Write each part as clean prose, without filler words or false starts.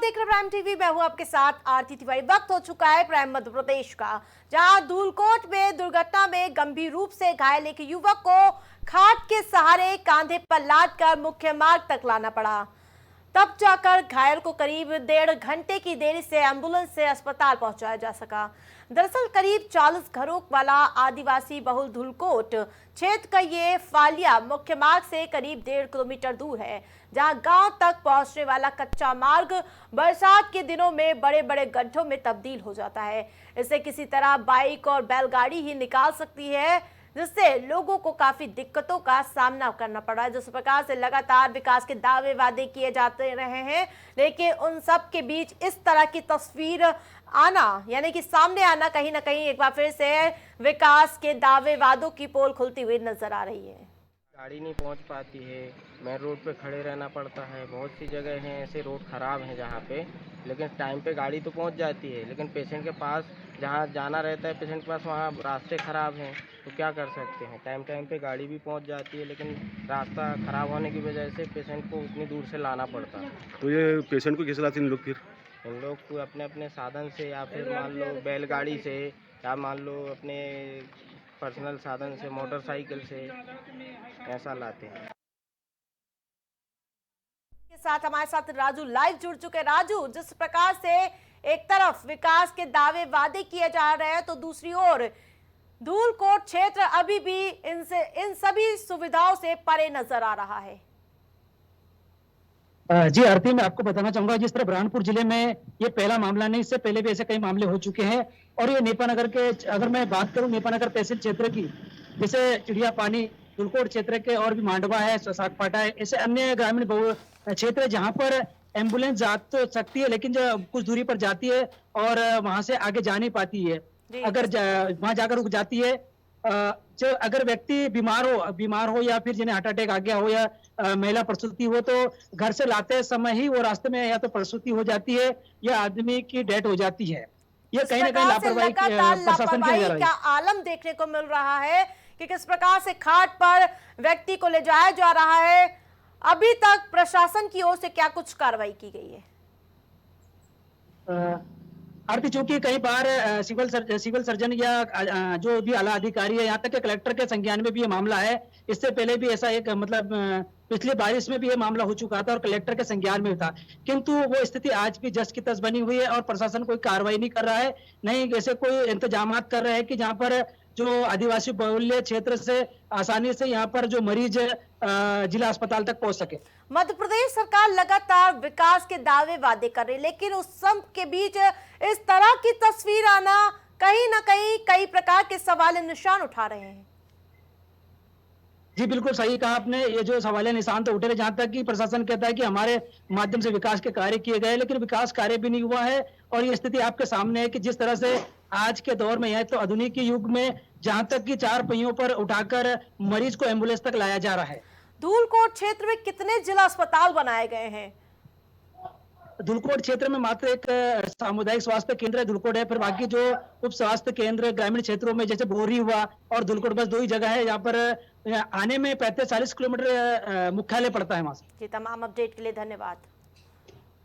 देख रहे prime TV. मैं हूं आपके साथ आरती तिवारी। वक्त हो चुका है प्राइम मध्य प्रदेश का, जहां धूलकोट में दुर्घटना में गंभीर रूप से घायल एक युवक को खाट के सहारे कांधे पर लाद कर मुख्य मार्ग तक लाना पड़ा। तब जाकर घायल को करीब 1.5 घंटे की देरी से एम्बुलेंस से अस्पताल पहुंचाया जा सका। दरअसल करीब 40 घरों वाला आदिवासी बहुल धूलकोट क्षेत्र का ये फालिया मुख्य मार्ग से करीब 1.5 किलोमीटर दूर है, जहां गांव तक पहुंचने वाला कच्चा मार्ग बरसात के दिनों में बड़े बड़े गड्ढों में तब्दील हो जाता है। इसे किसी तरह बाइक और बैलगाड़ी ही निकाल सकती है, जिससे लोगों को काफी दिक्कतों का सामना करना पड़ा है। जिस प्रकार से लगातार विकास के दावे वादे किए जाते रहे हैं, लेकिन उन सब के बीच इस तरह की तस्वीर आना, यानी कि सामने आना, कहीं ना कहीं एक बार फिर से विकास के दावे वादों की पोल खुलती हुई नजर आ रही है। गाड़ी नहीं पहुंच पाती है, मेन रोड पे खड़े रहना पड़ता है। बहुत सी जगह हैं ऐसे रोड ख़राब हैं जहाँ पे, लेकिन टाइम पे गाड़ी तो पहुंच जाती है, लेकिन पेशेंट के पास जहाँ जाना रहता है पेशेंट के पास, वहाँ रास्ते ख़राब हैं। तो क्या कर सकते हैं, टाइम पे गाड़ी भी पहुंच जाती है, लेकिन रास्ता ख़राब होने की वजह से पेशेंट को उतनी दूर से लाना पड़ता है। तो ये पेशेंट को कैसे लाते हैं इन लोग फिर? इन लोग को अपने अपने साधन से, या फिर मान लो बैलगाड़ी से, या मान लो अपने पर्सनल साधन से, मोटरसाइकिल से ऐसा लाते हैं। के साथ हमारे साथ राजू लाइव जुड़ चुके। राजू, जिस प्रकार से एक तरफ विकास के दावे वादे किए जा रहे हैं, तो दूसरी ओर धूलकोट क्षेत्र अभी भी इन सभी सुविधाओं से परे नजर आ रहा है। जी आरती, मैं आपको बताना चाहूंगा, जिस तरह बुरहानपुर जिले में ये पहला मामला नहीं, इससे पहले भी ऐसे कई मामले हो चुके हैं। और ये नेपानगर के, अगर मैं बात करूं नेपानगर तहसील क्षेत्र की, जैसे चिड़िया पानी, धूलकोट क्षेत्र के, और भी मांडवा है, सागपाटा है, ऐसे अन्य ग्रामीण क्षेत्र जहां पर एम्बुलेंस जा तो सकती है, लेकिन जो कुछ दूरी पर जाती है और वहां से आगे जा नहीं पाती है। अगर वहां जाकर रुक जाती है, जो अगर व्यक्ति बीमार हो या फिर जिन्हें हार्ट अटैक आ गया हो, या महिला प्रसूति हो, तो घर से लाते समय ही वो रास्ते में या तो प्रसूति हो जाती है या आदमी की डेथ हो जाती है। ये कहीं ना कहीं लापरवाही प्रशासन की का आलम देखने को मिल रहा है कि किस प्रकार से खाट पर व्यक्ति को ले जाया जा रहा है। अभी तक प्रशासन की ओर से क्या कुछ कार्रवाई की गई है? आरती, चूंकि कई बार सिविल सर्जन या जो भी आला अधिकारी है, यहाँ तक कि कलेक्टर के संज्ञान में भी ये मामला है। इससे पहले भी ऐसा एक पिछली बारिश में भी ये मामला हो चुका था और कलेक्टर के संज्ञान में था, किंतु वो स्थिति आज भी जस की तस बनी हुई है और प्रशासन कोई कार्रवाई नहीं कर रहा है, नहीं ऐसे कोई इंतजाम कर रहे हैं कि जहाँ पर जो आदिवासी बहुल्य क्षेत्र से आसानी से यहाँ पर जो मरीज जिला अस्पताल तक पहुंच सके। मध्य प्रदेश सरकार लगातार विकास के दावे वादे कर रही है, लेकिन उस सब के बीच इस तरह की तस्वीर आना कहीं ना कहीं कई प्रकार के सवाल निशान उठा रहे हैं। जी बिल्कुल सही कहा आपने, ये जो सवालिया निशान तो उठे रहे, जहां तक कि प्रशासन कहता है कि हमारे माध्यम से विकास के कार्य किए गए, लेकिन विकास कार्य भी नहीं हुआ है। और ये स्थिति आपके सामने है कि जिस तरह से आज के दौर में है, तो आधुनिक युग में जहां तक कि 4 पहियों पर उठाकर मरीज को एम्बुलेंस तक लाया जा रहा है। धूलकोट क्षेत्र में कितने जिला अस्पताल बनाए गए हैं? धूलकोट क्षेत्र में मात्र एक सामुदायिक स्वास्थ्य केंद्र धूलकोट है, फिर बाकी जो उप स्वास्थ्य केंद्र ग्रामीण क्षेत्रों में जैसे बोरी हुआ और धूलकोट, बस 2 ही जगह है। यहाँ पर आने में 35-40 किलोमीटर मुख्यालय पड़ता है वहां से। जी, तमाम अपडेट के लिए धन्यवाद।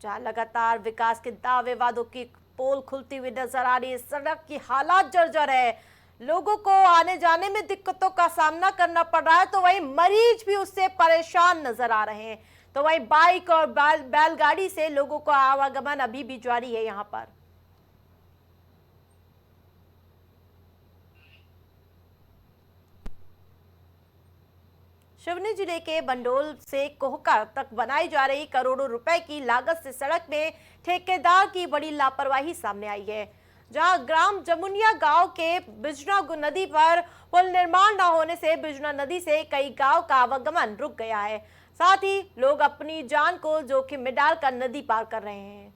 जहाँ लगातार विकास के दावे वादों की पोल खुलती हुई नजर आ रही है, सड़क की हालात जर्जर है, लोगों को आने जाने में दिक्कतों का सामना करना पड़ रहा है, तो वहीं मरीज भी उससे परेशान नजर आ रहे हैं। तो वहीं बाइक और बैलगाड़ी से लोगों का आवागमन अभी भी जारी है। यहाँ पर सिवनी जिले के बंडोल से कोहका तक बनाई जा रही करोड़ों रुपए की लागत से सड़क में ठेकेदार की बड़ी लापरवाही सामने आई है, जहां ग्राम जमुनिया गांव के बिजना नदी पर पुल निर्माण न होने से बिजना नदी से कई गांव का आवागमन रुक गया है। साथ ही लोग अपनी जान को जोखिम में डालकर नदी पार कर रहे हैं।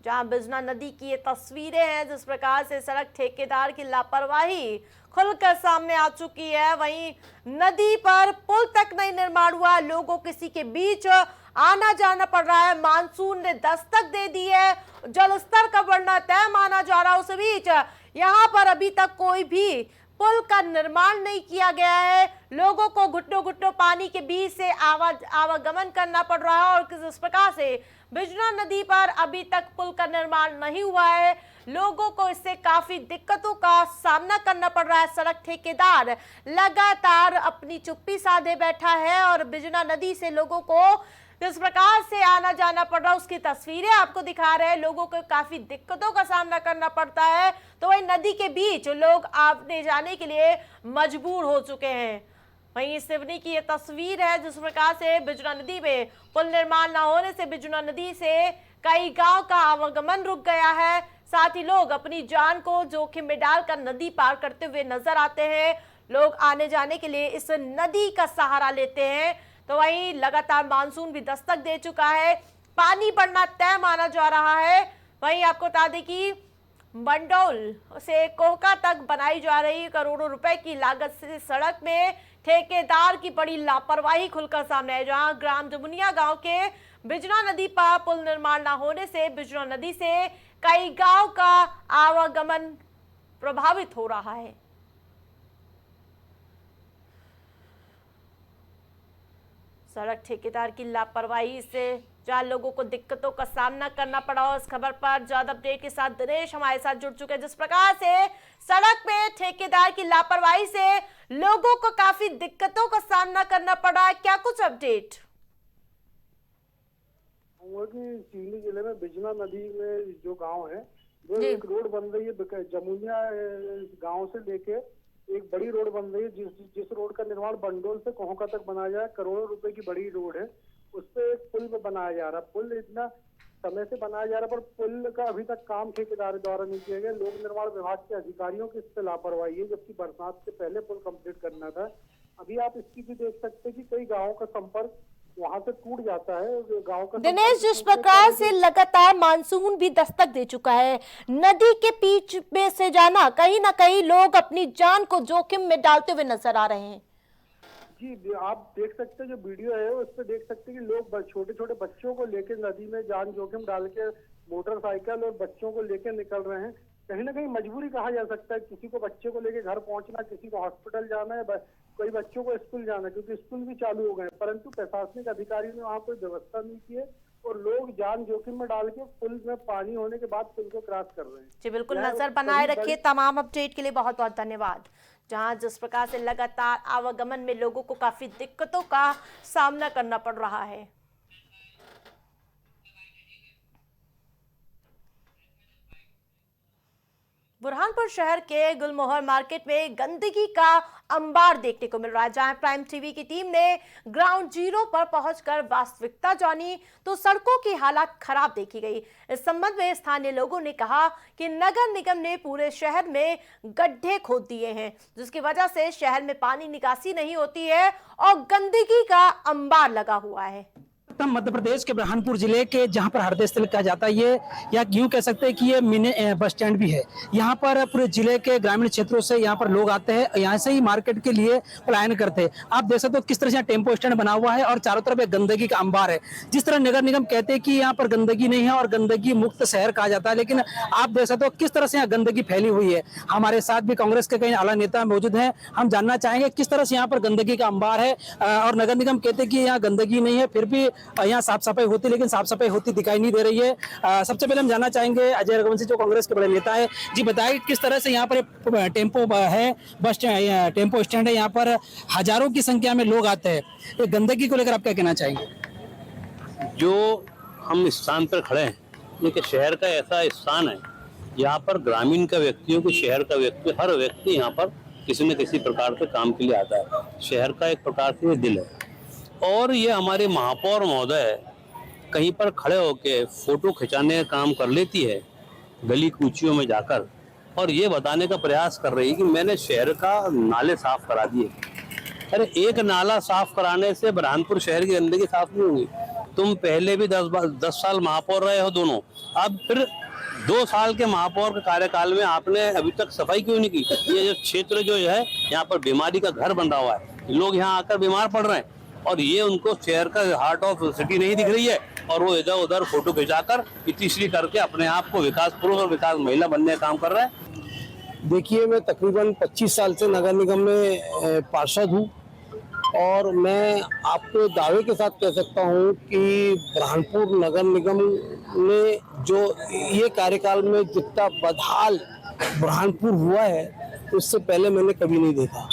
जहां बिजना नदी की ये तस्वीरें हैं, जिस प्रकार से सड़क ठेकेदार की लापरवाही खुलकर सामने आ चुकी है, वहीं नदी पर पुल तक नहीं निर्माण हुआ, लोगों किसी के बीच आना जाना पड़ रहा है। मानसून ने दस्तक दे दी है, जल स्तर का बढ़ना तय माना जा रहा है, उस बीच यहाँ पर अभी तक कोई भी पुल का निर्माण नहीं किया गया है। लोगों को घुटनों घुटनों पानी के बीच से आवागमन करना पड़ रहा है और किस प्रकार से बिजनौर नदी पर अभी तक पुल का निर्माण नहीं हुआ है। लोगों को इससे काफी दिक्कतों का सामना करना पड़ रहा है। सड़क ठेकेदार लगातार अपनी चुप्पी साधे बैठा है और बिजनौर नदी से लोगों को किस प्रकार से आना जाना पड़ रहा है उसकी तस्वीरें आपको दिखा रहे हैं। लोगों को काफी दिक्कतों का सामना करना पड़ता है, तो वही नदी के बीच लोग आने जाने के लिए मजबूर हो चुके हैं। वहीं सिवनी की ये तस्वीर है जिस प्रकार से बिजनौर नदी में पुल निर्माण न होने से बिजनौर नदी से कई गांव का आवागमन रुक गया है। साथ ही लोग अपनी जान को जोखिम में डालकर नदी पार करते हुए नजर आते हैं। लोग आने जाने के लिए इस नदी का सहारा लेते हैं। तो वहीं लगातार मानसून भी दस्तक दे चुका है, पानी बढ़ना तय माना जा रहा है। वहीं आपको बता दें कि मंडौल से कोहका तक बनाई जा रही करोड़ों रुपए की लागत से सड़क में ठेकेदार की बड़ी लापरवाही खुलकर सामने आई, जहां ग्राम जमुनिया गांव के बिजनौर नदी पर पुल निर्माण न होने से बिजनौर नदी से कई गांव का आवागमन प्रभावित हो रहा है। सड़क ठेकेदार की लापरवाही से जहां लोगों को दिक्कतों का सामना करना पड़ा हो। इस खबर पर ज्यादा अपडेट के साथ दिनेश हमारे साथ जुड़ चुके हैं। जिस प्रकार से सड़क पे ठेकेदार की लापरवाही से लोगों को काफी दिक्कतों का सामना करना पड़ा है, क्या कुछ अपडेट? सीवनी जिले में बिजनौर नदी में जो गांव है वो एक रोड बन रही है जमुनिया गांव से लेके एक बड़ी रोड बन रही है जिस रोड का निर्माण बंडोल से कोहका तक बनाया जाए। करोड़ों रुपए की बड़ी रोड है, उस पर एक पुल बनाया जा रहा है। पुल इतना समय से बनाया जा रहा है पर पुल का अभी तक काम ठेकेदार द्वारा नहीं किया गया। लोक निर्माण विभाग के अधिकारियों की इस पर लापरवाही है, जबकि बरसात से पहले पुल कंप्लीट करना था। अभी आप इसकी भी देख सकते हैं कि कई गाँवों का संपर्क वहां से टूट जाता है। गांव का दिनेश, जिस प्रकार से लगातार मानसून भी दस्तक दे चुका है, नदी के बीच में से जाना कहीं ना कहीं लोग अपनी जान को जोखिम में डालते हुए नजर आ रहे हैं। जी, आप देख सकते हैं जो वीडियो है उस पर देख सकते हैं कि लोग छोटे छोटे बच्चों को लेकर नदी में जान जोखिम डाल के मोटरसाइकिल और बच्चों को लेकर निकल रहे हैं। कहीं ना कहीं मजबूरी कहा जा सकता है, किसी को बच्चे को लेके घर पहुंचना, किसी को हॉस्पिटल जाना है, कोई बच्चों को स्कूल जाना है, क्योंकि स्कूल भी चालू हो गए, परंतु प्रशासनिक अधिकारियों ने वहाँ कोई व्यवस्था नहीं की है और लोग जान जोखिम में डाल के पुल में पानी होने के बाद पुल को क्रॉस कर रहे हैं। जी बिल्कुल, नजर बनाए रखिए। तमाम अपडेट के लिए बहुत बहुत धन्यवाद। जहां जिस प्रकार से लगातार आवागमन में लोगों को काफी दिक्कतों का सामना करना पड़ रहा है। बुरहानपुर शहर के गुलमोहर मार्केट में गंदगी का अंबार देखने को मिल रहा है। जहां प्राइम टीवी की टीम ने ग्राउंड जीरो पर पहुंचकर वास्तविकता जानी तो सड़कों की हालत खराब देखी गई। इस संबंध में स्थानीय लोगों ने कहा कि नगर निगम ने पूरे शहर में गड्ढे खोद दिए हैं, जिसकी वजह से शहर में पानी निकासी नहीं होती है और गंदगी का अंबार लगा हुआ है। मध्य प्रदेश के बुरहानपुर जिले के जहां पर हृदय स्थल कहा जाता है, ये या यूं कह सकते हैं कि ये मिनी बस स्टैंड भी है। यहाँ पर पूरे जिले के ग्रामीण क्षेत्रों से यहाँ पर लोग आते हैं, यहाँ से ही मार्केट के लिए पलायन करते हैं। आप देख सकते हो किस तरह से यहाँ टेम्पो स्टैंड बना हुआ है और चारों तरफ एक गंदगी का अंबार है। जिस तरह नगर निगम कहते हैं कि यहाँ पर गंदगी नहीं है और गंदगी मुक्त शहर कहा जाता है, लेकिन आप देख सकते हो किस तरह से यहाँ गंदगी फैली हुई है। हमारे साथ भी कांग्रेस के कई आला नेता मौजूद हैं, हम जानना चाहेंगे किस तरह से यहाँ पर गंदगी का अंबार है। और नगर निगम कहते हैं कि यहाँ गंदगी नहीं है, फिर भी यहाँ साफ सफाई होती, लेकिन साफ सफाई होती दिखाई नहीं दे रही है। सबसे पहले हम जानना चाहेंगे अजय रघुवंशी जो कांग्रेस के बड़े नेता है, जी बताइए किस तरह से यहाँ पर टेम्पो है, बस टेम्पो स्टैंड है, यहाँ पर हजारों की संख्या में लोग आते हैं। ये गंदगी को लेकर आप क्या कहना चाहेंगे? जो हम स्थान पर खड़े हैं, ये शहर का ऐसा स्थान है यहाँ पर ग्रामीण का व्यक्ति हो कि शहर का व्यक्ति, हर व्यक्ति यहाँ पर किसी न किसी प्रकार से काम के लिए आता है। शहर का एक प्रकार से दिल है और ये हमारे महापौर महोदय कहीं पर खड़े होकर फोटो खिंचाने का काम कर लेती है गली कूचियों में जाकर, और ये बताने का प्रयास कर रही है कि मैंने शहर का नाले साफ करा दिए। अरे एक नाला साफ कराने से बुरहानपुर शहर की गंदगी साफ नहीं होगी। तुम पहले भी 10 साल महापौर रहे हो दोनों, अब फिर 2 साल के महापौर के कार्यकाल में आपने अभी तक सफाई क्यों नहीं की? ये जो क्षेत्र जो है यहाँ पर बीमारी का घर बन रहा है, लोग यहाँ आकर बीमार पड़ रहे हैं और ये उनको शहर का हार्ट ऑफ सिटी नहीं दिख रही है और वो इधर उधर फोटो खिंचाकर तीसरी करके अपने आप को विकास पुरुष और विकास महिला बनने का काम कर रहा है। देखिए, मैं तकरीबन 25 साल से नगर निगम में पार्षद हूँ और मैं आपको दावे के साथ कह सकता हूँ कि बुरहानपुर नगर निगम ने जो ये कार्यकाल में जितना बदहाल बुरहानपुर हुआ है उससे पहले मैंने कभी नहीं देखा।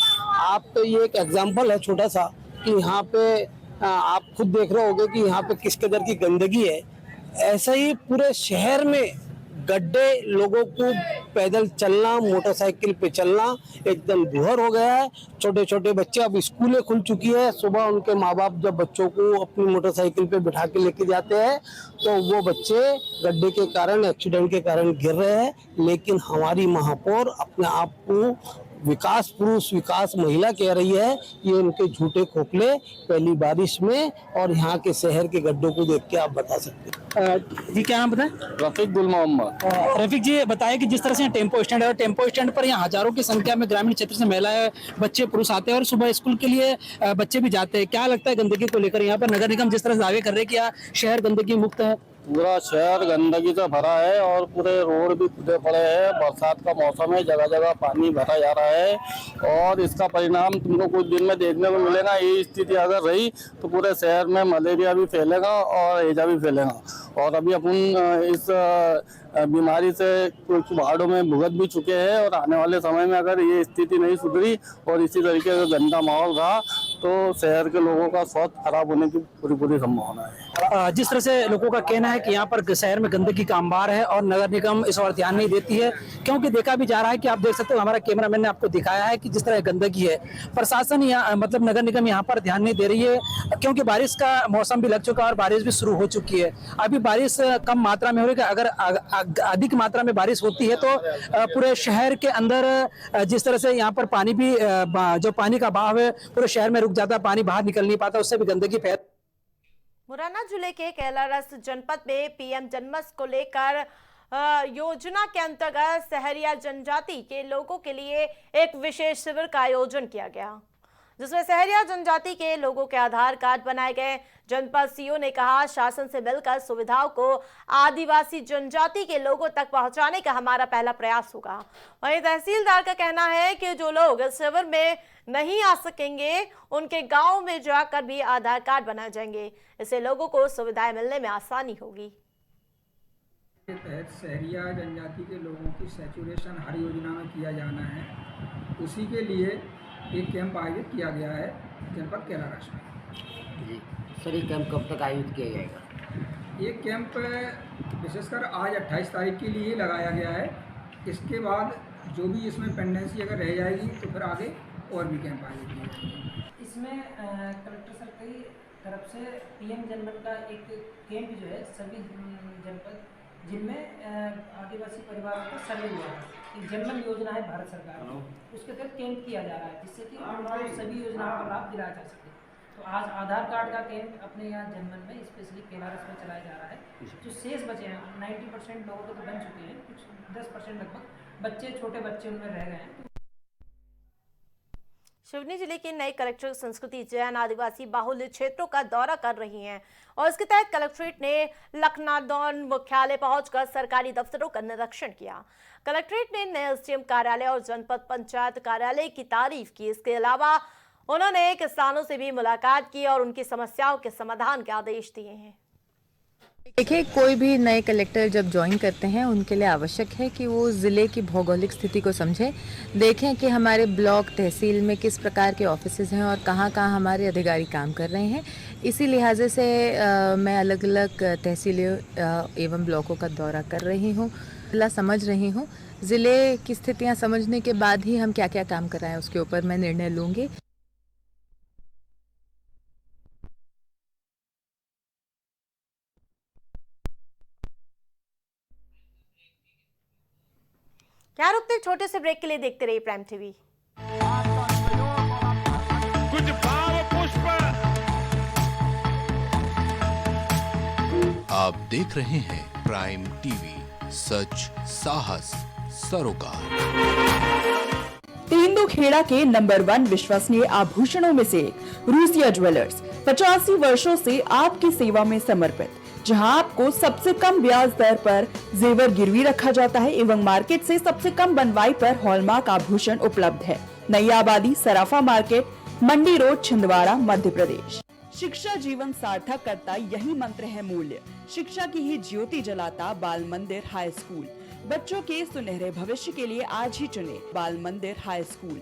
आप तो ये एक एग्जाम्पल है छोटा सा कि यहाँ पे आप खुद देख रहे होंगे कि यहाँ पे किस कदर की गंदगी है। ऐसा ही पूरे शहर में गड्ढे, लोगों को पैदल चलना, मोटरसाइकिल पे चलना एकदम दुहर हो गया है। छोटे छोटे बच्चे, अब स्कूलें खुल चुकी है, सुबह उनके माँ बाप जब बच्चों को अपनी मोटरसाइकिल पे बिठा के लेके जाते हैं तो वो बच्चे गड्ढे के कारण, एक्सीडेंट के कारण गिर रहे हैं। लेकिन हमारी महापौर अपने आप को विकास पुरुष, विकास महिला कह रही है। ये उनके झूठे खोखले पहली बारिश में और यहाँ के शहर के गड्ढों को देख के आप बता सकते हैं। जी क्या नाम बताएं? रफीक गुल मोहम्मद। रफीक जी बताएं कि जिस तरह से टेम्पो स्टैंड है और टेम्पो स्टैंड पर यहाँ हजारों की संख्या में ग्रामीण क्षेत्र से महिलाएं, बच्चे, पुरुष आते हैं और सुबह स्कूल के लिए बच्चे भी जाते हैं। क्या लगता है गंदगी को लेकर यहाँ पर नगर निगम जिस तरह से दावे कर रहे हैं कि यहाँ शहर गंदगी मुक्त है? पूरा शहर गंदगी से भरा है और पूरे रोड भी खुदे पड़े हैं। बरसात का मौसम है, जगह जगह पानी भरा जा रहा है और इसका परिणाम तुमको कुछ दिन में देखने को मिलेगा। ये स्थिति अगर रही तो पूरे शहर में मलेरिया भी फैलेगा और हैजा भी फैलेगा। और अभी अपन इस बीमारी से कुछ वार्डों में भुगत भी चुके हैं और आने वाले समय में अगर ये स्थिति नहीं सुधरी और इसी तरीके से गंदा माहौल रहा तो शहर के लोगों का स्वास्थ्य खराब होने की पूरी संभावना है। जिस तरह से लोगों का कहना है कि यहाँ पर शहर में गंदगी का अंबार है और नगर निगम इस ओर ध्यान नहीं देती है, क्योंकि देखा भी जा रहा है कि आप देख सकते हो, हमारा कैमरामैन ने आपको दिखाया है कि जिस तरह गंदगी है। प्रशासन यहाँ मतलब नगर निगम यहाँ पर ध्यान नहीं दे रही है क्योंकि बारिश का मौसम भी लग चुका है और बारिश भी शुरू हो चुकी है। अभी बारिश कम मात्रा में हो रही है, अगर अधिक मात्रा में बारिश होती है तो पूरे शहर के अंदर जिस तरह से यहाँ पर पानी भी जो पानी का बहाव है पूरे शहर में रुक जाता है, पानी बाहर निकल नहीं पाता, उससे भी गंदगी फैल। मुरैना जिले के कैलारस जनपद में पीएम जन्मस को लेकर योजना के अंतर्गत सहरिया जनजाति के लोगों के लिए एक विशेष शिविर का आयोजन किया गया, जिसमें सहरिया जनजाति के लोगों के आधार कार्ड बनाए गए। जनपद सीओ ने कहा, शासन से मिलकर सुविधाओं को आदिवासी जनजाति के लोगों तक पहुंचाने का हमारा पहला प्रयास होगा। वहीं तहसीलदार का कहना है कि जो लोग इस शिविर में नहीं आ सकेंगे उनके गांव में जाकर भी आधार कार्ड बनाए जाएंगे, इससे लोगों को सुविधाएं मिलने में आसानी होगी। के तहत सहरिया जनजाति के लोगों की सैचुरेशन हर योजना में किया जाना है, उसी के लिए एक कैंप आयोजित किया गया है जनपद कैलारस में। जी सर, ये कैंप कब तक आयोजित किया जाएगा? ये कैंप विशेषकर आज 28 तारीख के लिए लगाया गया है। इसके बाद जो भी इसमें पेंडेंसी अगर रह जाएगी तो फिर आगे और भी कैंप आयोजित किए जाएंगे। इसमें कलेक्टर सर की तरफ से पीएम जनमन का एक कैंप जो है सभी जनपद जिनमें आदिवासी परिवारों का सर्वे हुआ है, एक जनमन योजना है भारत सरकार की, उसके तहत कैंप किया जा रहा है जिससे कि उनको सभी योजनाओं का लाभ दिलाया जा सके। तो आज आधार कार्ड का कैंप अपने यहाँ जनमन में स्पेशली कैलारस में चलाया जा रहा है। जो शेष बचे हैं 90% लोगों के तो बन चुके हैं, कुछ 10% लगभग बच्चे, छोटे बच्चे उनमें रह गए हैं। सिवनी जिले के नए कलेक्टर संस्कृति जैन आदिवासी बाहुल्य क्षेत्रों का दौरा कर रही हैं और इसके तहत कलेक्ट्रेट ने लखनादौन मुख्यालय पहुंचकर सरकारी दफ्तरों का निरीक्षण किया। कलेक्ट्रेट ने नए एसडीएम कार्यालय और जनपद पंचायत कार्यालय की तारीफ की। इसके अलावा उन्होंने किसानों से भी मुलाकात की और उनकी समस्याओं के समाधान के आदेश दिए हैं। देखिए, कोई भी नए कलेक्टर जब ज्वाइन करते हैं उनके लिए आवश्यक है कि वो ज़िले की भौगोलिक स्थिति को समझें, देखें कि हमारे ब्लॉक तहसील में किस प्रकार के ऑफिसेज हैं और कहाँ कहाँ हमारे अधिकारी काम कर रहे हैं। इसी लिहाजे से मैं अलग अलग तहसीलों एवं ब्लॉकों का दौरा कर रही हूँ, ज़िला समझ रही हूँ। ज़िले की स्थितियाँ समझने के बाद ही हम क्या क्या काम कर रहे हैं उसके ऊपर मैं निर्णय लूँगी। क्या रुकते छोटे से ब्रेक के लिए देखते रहिए प्राइम टीवी। कुछ भाव पुष्प। आप देख रहे हैं प्राइम टीवी, सच साहस सरोकार। तेंदुखेड़ा के नंबर 1 विश्वसनीय आभूषणों में से एक रूसिया ज्वेलर्स 85 वर्षों से आपकी सेवा में समर्पित। जहां आपको सबसे कम ब्याज दर पर जेवर गिरवी रखा जाता है एवं मार्केट से सबसे कम बनवाई पर हॉलमार्क आभूषण उपलब्ध है। नई आबादी, सराफा मार्केट, मंडी रोड, छिंदवाड़ा, मध्य प्रदेश। शिक्षा जीवन सार्थक करता यही मंत्र है मूल्य। शिक्षा की ही ज्योति जलाता बाल मंदिर हाई स्कूल। बच्चों के सुनहरे भविष्य के लिए आज ही चुने Bal Mandir high school,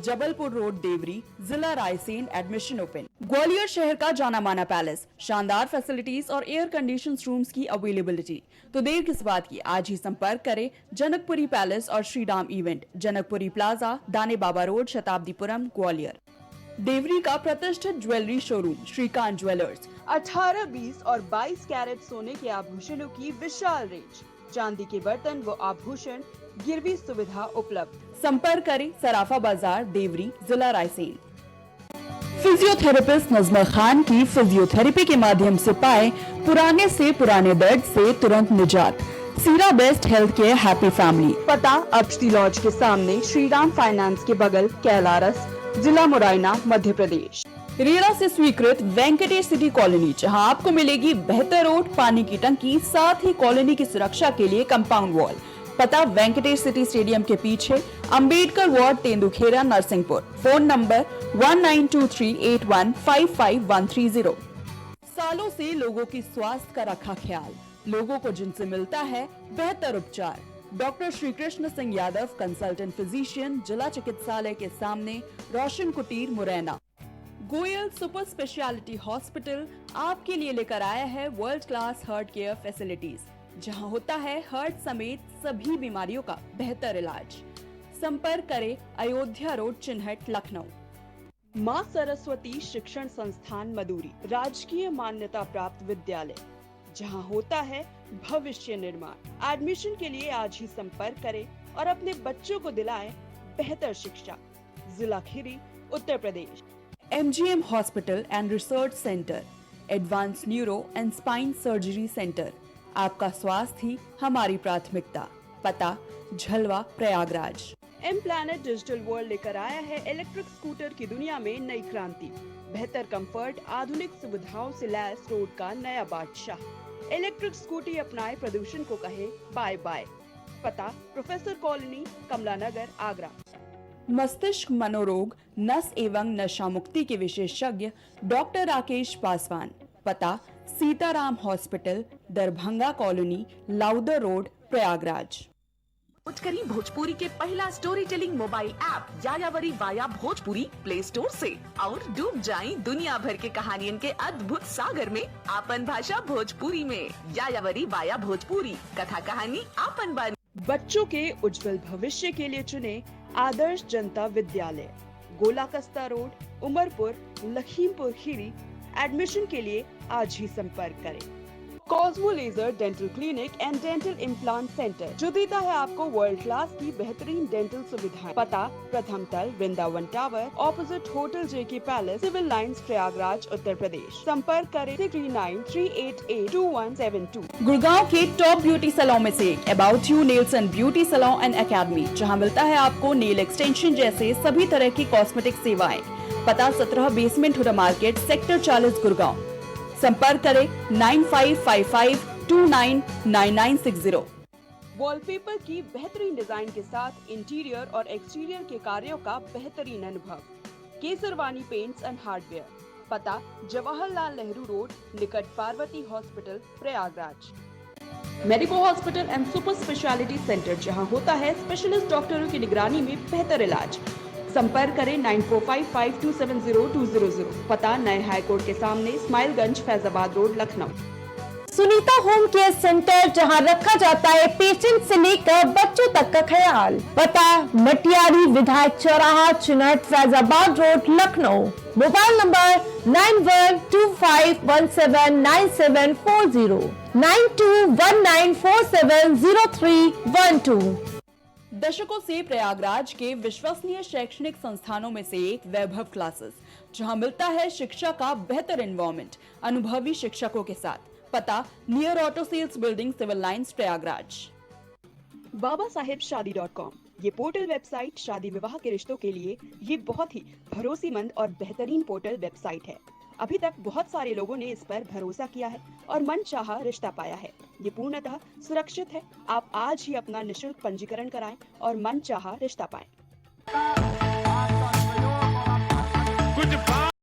Jabalpur road, Deori, जिला रायसेन। Admission open. ग्वालियर शहर का जाना माना पैलेस, शानदार फैसिलिटीज और एयर कंडीशन रूम्स की अवेलेबिलिटी। तो देर किस बात की, आज ही संपर्क करें जनकपुरी पैलेस और श्रीराम इवेंट, जनकपुरी प्लाजा, दाने बाबा रोड, शताब्दीपुरम, ग्वालियर। देवरी का प्रतिष्ठित ज्वेलरी शोरूम श्रीकांत ज्वेलर्स, 18, 20 और 22 कैरेट सोने के आभूषणों की विशाल रेंज, चांदी के बर्तन व आभूषण, गिरवी सुविधा उपलब्ध। संपर्क करें सराफा बाजार, देवरी, जिला रायसेन। फिजियोथेरेपिस्ट नजमा खान की फिजियोथेरेपी के माध्यम से पाए पुराने से पुराने दर्द से तुरंत निजात। सीरा best health care happy family, पता अक्षती लॉज के सामने, श्रीराम फाइनेंस के बगल, कैलारस, जिला मुरैना, मध्य प्रदेश। रेरा से स्वीकृत वेंकटेश सिटी कॉलोनी, जहां आपको मिलेगी बेहतर रोड, पानी की टंकी, साथ ही कॉलोनी की सुरक्षा के लिए कंपाउंड वॉल। पता वेंकटेश सिटी स्टेडियम के पीछे, Ambedkar ward, Tendukheda, Narsinghpur. Phone number 192381553130। सालों से लोगों की स्वास्थ्य का रखा ख्याल, लोगों को जिनसे मिलता है बेहतर उपचार। Doctor Shri Krishna Singh Yadav, consultant physician, जिला चिकित्सालय के सामने, रोशन कुटीर, Morena. Goyal super speciality hospital आपके लिए लेकर आया है world class heart care facilities, जहां होता है हार्ट समेत सभी बीमारियों का बेहतर इलाज। संपर्क करें अयोध्या रोड, चिन्हट, लखनऊ। मां सरस्वती शिक्षण संस्थान मदुरी, राजकीय मान्यता प्राप्त विद्यालय, जहां होता है भविष्य निर्माण। एडमिशन के लिए आज ही संपर्क करें और अपने बच्चों को दिलाएं बेहतर शिक्षा। जिला Kheri, Uttar Pradesh. MGM hospital and research centre, advance neuro and spine surgery centre. आपका स्वास्थ्य ही हमारी प्राथमिकता। पता Jhalwa, Prayagraj. M planet digital world लेकर आया है इलेक्ट्रिक स्कूटर की दुनिया में नई क्रांति। बेहतर कंफर्ट, आधुनिक सुविधाओं से लैस रोड का नया बादशाह। इलेक्ट्रिक स्कूटी अपनाए, प्रदूषण को कहे बाय बाय। पता प्रोफेसर कॉलोनी, कमला नगर, आगरा। मस्तिष्क मनोरोग, नस एवं नशा मुक्ति के विशेषज्ञ डॉक्टर राकेश पासवान। पता Sitaram hospital, Darbhanga colony, Lowther road, Prayagraj. करी भोजपुरी के पहला storytelling mobile app Yayavari via Bhojpuri play store से और डूब जाएं दुनिया भर के कहानियन के अद्भुत सागर में आपन भाषा भोजपुरी में। यायावरी वाया भोजपुरी, कथा कहानी आपन बानी। बच्चों के उज्जवल भविष्य के लिए चुने आदर्श जनता विद्यालय, गोला कस्ता रोड, उमरपुर, लखीमपुर खीरी। एडमिशन के लिए आज ही संपर्क करें। Cosmo laser dental clinic and dental implant centre, जो देता है आपको वर्ल्ड क्लास की बेहतरीन डेंटल सुविधाएं। पता प्रथम तल, Vrindavan tower, opposite hotel JK palace, civil lines, Prayagraj, Uttar Pradesh. संपर्क करें 3938822172। गुड़गांव के टॉप ब्यूटी सैलून में से about you nails and beauty salon and academy, जहां मिलता है आपको नेल एक्सटेंशन जैसे सभी तरह की कॉस्मेटिक सेवाएं। पता 17 basement Huda market, sector 40, Gurgaon. संपर्क करें 9555299960। वॉलपेपर की बेहतरीन डिजाइन के साथ इंटीरियर और एक्सटीरियर के कार्यों का बेहतरीन अनुभव। Kesarwani paints and hardware. पता जवाहरलाल नेहरू रोड, निकट Parvati hospital, Prayagraj. Medico hospital and super speciality centre, जहां होता है स्पेशलिस्ट डॉक्टरों की निगरानी में बेहतर इलाज। संपर्क करें 9455270200। पता नए हाई कोर्ट के सामने, Ismailganj, Faizabad road, Lucknow. Sunita home care centre, जहां रखा जाता है पेशेंट से लेकर बच्चों तक का ख्याल। पता मटियारी, विधायक चौराहा, Chinhat, Faizabad road, Lucknow. Mobile number 9125179740, 9219470312। दशकों से प्रयागराज के विश्वसनीय शैक्षणिक संस्थानों में से एक वैभव क्लासेस, जहां मिलता है शिक्षा का बेहतर एनवायरनमेंट अनुभवी शिक्षकों के साथ। पता near auto sales building, civil lines, Prayagraj. babasahebshadi.com, ये पोर्टल वेबसाइट शादी विवाह के रिश्तों के लिए ये बहुत ही भरोसेमंद और बेहतरीन पोर्टल वेबसाइट है। अभी तक बहुत सारे लोगों ने इस पर भरोसा किया है और मनचाहा रिश्ता पाया है। ये पूर्णतः सुरक्षित है। आप आज ही अपना निशुल्क पंजीकरण कराएं और मनचाहा रिश्ता पाएं।